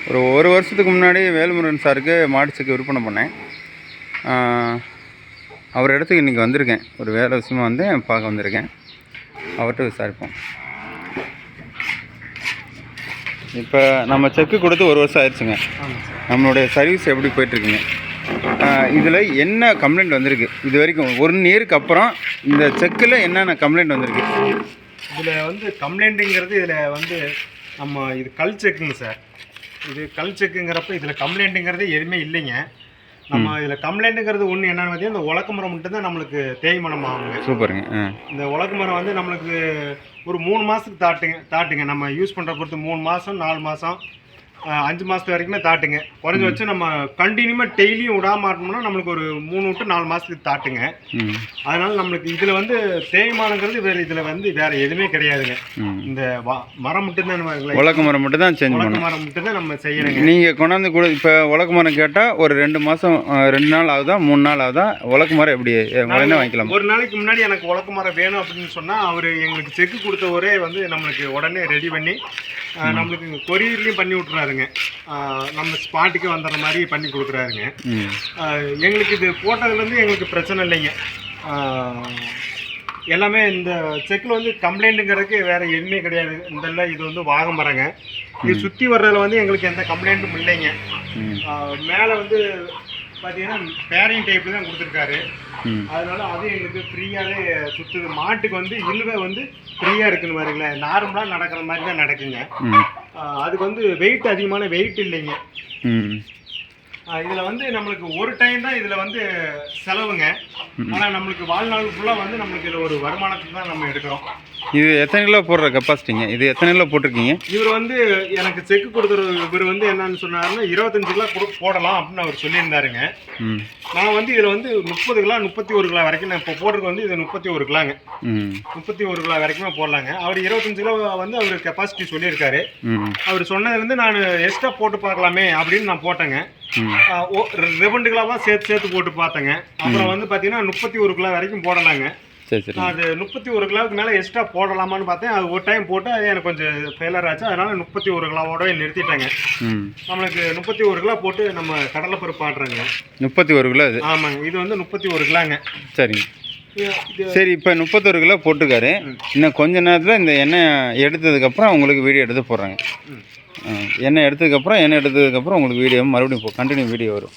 ஒரு வருஷத்துக்கு முன்னாடி வேல்முருகன் சாருக்கு மாட்டு செக்கு விற்பனை பண்ணேன். அவர் இடத்துக்கு இன்றைக்கி வந்திருக்கேன். ஒரு வேலை விஷயமா வந்து பார்க்க வந்திருக்கேன். அவர்கிட்ட விசாரிப்போம். இப்போ நம்ம செக்கு கொடுத்து ஒரு வருஷம் ஆயிடுச்சுங்க. நம்மளுடைய சர்வீஸ் எப்படி போயிட்டுருக்குங்க? இதில் என்ன கம்ப்ளைண்ட் வந்திருக்கு இது வரைக்கும்? 1 இயருக்கு அப்புறம் இந்த செக்கில் என்னென்ன கம்ப்ளைண்ட் வந்திருக்கு? இதில் வந்து கம்ப்ளைண்ட்டுங்கிறது இதில் வந்து நம்ம இது கல் செக்குங்க சார். இது கல் செக்குங்கிறப்ப இதில் கம்ப்ளைண்ட்டுங்கிறது எதுவுமே இல்லைங்க. நம்ம இதில் கம்ப்ளைண்ட்டுங்கிறது ஒன்று என்னென்னு பார்த்தீங்கன்னா, இந்த உலக்க மரம் மட்டும்தான் நம்மளுக்கு தேய்மானம் ஆகுங்க. சூப்பருங்க. இந்த உலக்க மரம் வந்து நம்மளுக்கு ஒரு 3 மாதத்துக்கு தாட்டுங்க. நம்ம யூஸ் பண்ணுற பொறுத்து 3 மாதம் 4 மாதம் 5 மாதத்து வரைக்குமே தாட்டுங்க. குறைஞ்ச வச்சு நம்ம கண்டினியூமாக டெய்லியும் விடாம ஆட்டணும்னா நம்மளுக்கு ஒரு 3 to 4 மாதத்துக்கு தாட்டுங்க. அதனால நம்மளுக்கு இதில் வந்து தேய்மானங்கிறது இதில் வந்து வேறு எதுவுமே கிடையாதுங்க. இந்த மரம் மட்டும்தான், உலக்க மரம் மட்டும் தான் சேஞ்ச் பண்ணணும். மரம் மட்டும் தான் நம்ம செய்யணுங்க. நீங்கள் கொண்டாந்து கூட இப்போ உலக்க மரம் கேட்டால் ஒரு 2 மாதம் 2 நாள் ஆகுதா 3 நாள் ஆகுதா? உலக்க மரம் எப்படி உடனே வாங்கிக்கலாம்? ஒரு நாளைக்கு முன்னாடி எனக்கு உலக்க மரம் வேணும் அப்படின்னு சொன்னால் அவர் எங்களுக்கு செக்கு கொடுத்தவரே வந்து நம்மளுக்கு உடனே ரெடி பண்ணி நம்மளுக்கு கொரியர்லேயும் பண்ணி விட்றாருங்க. நம்ம ஸ்பாட்டுக்கு வந்துடுற மாதிரி பண்ணி கொடுக்குறாருங்க. எங்களுக்கு இது போட்டதுலேருந்து எங்களுக்கு பிரச்சனை இல்லைங்க. எல்லாமே இந்த செக்கில் வந்து கம்ப்ளைண்ட்டுங்கிறதுக்கு வேறு எதுவுமே கிடையாது. இந்த இது வந்து வாக மரங்க. இது சுற்றி வர்றதில் வந்து எங்களுக்கு எந்த கம்ப்ளைண்ட்டும் இல்லைங்க. மேலே வந்து பார்த்தீங்கன்னா பேரிங் டைப்பு தான் கொடுத்துருக்காரு. அதனால அது எங்களுக்கு ஃப்ரீயாகவே சுற்றுது. மாட்டுக்கு வந்து இழுவை வந்து ஃப்ரீயாக இருக்குன்னு பாருங்களேன். நார்மலாக நடக்கிற மாதிரி தான் நடக்குங்க. அதுக்கு வந்து வெயிட் அதிகமான வெயிட் இல்லைங்க. இதில் வந்து நம்மளுக்கு ஒரு டைம் தான் இதில் வந்து செலவுங்க. ஆனால் நம்மளுக்கு வாழ்நாள் ஃபுல்லாக வந்து நம்மளுக்கு இதில் ஒரு வருமானத்துக்கு தான் நம்ம எடுக்கிறோம். இது எத்தனை கிலோ போடுற கெப்பாசிட்டிங்க? இது எத்தனை கிலோ போட்டிருக்கீங்க? இவர் வந்து எனக்கு செக்கு கொடுக்குற இவர் வந்து என்னன்னு சொன்னாருன்னா 25 கிலோ போடலாம் அப்படின்னு அவர் சொல்லியிருந்தாருங்க. நான் வந்து இதில் வந்து 30 கிலோ 31 கிலோ வரைக்கும் நான் இப்போ போடுறது வந்து இது 31 கிலோங்க. 31 கிலோ வரைக்குமே போடலாங்க. அவர் 25 கிலோ வந்து அவர் கெப்பாசிட்டி சொல்லியிருக்காரு. அவர் சொன்னதுலேருந்து நான் எக்ஸ்ட்ரா போட்டு பார்க்கலாமே அப்படின்னு நான் போட்டேங்க. 2 கிலோவாக சேர்த்து போட்டு பார்த்தேங்க. அப்புறம் வந்து பார்த்தீங்கன்னா 31 கிலோ வரைக்கும் போடலாங்க. அது 31 கிலோவுக்கு மேலே எக்ஸ்ட்ரா போடலாமான்னு பார்த்தேன். அது ஒரு டைம் போட்டு அது எனக்கு கொஞ்சம் ஃபெயிலர் ஆச்சு. அதனால 31 கிலோவோட நிறுத்திட்டேங்க. நம்மளுக்கு 31 கிலோ போட்டு நம்ம கடலைப்பருப்பு ஆடுறோங்க. 31 கிலோ இது? ஆமாங்க. இது வந்து 31 கிலோங்க. சரிங்க. சரி, இப்போ 31 கிலோ போட்டிருக்காரு. இன்னும் கொஞ்ச நேரத்தில் இந்த எண்ணெய் எடுத்ததுக்கப்புறம் உங்களுக்கு வீடியோ எடுத்து போடுறாங்க. எண்ணெய் எடுத்ததுக்கப்புறம் உங்களுக்கு வீடியோ மறுபடியும் கண்டினியூ வீடியோ வரும்.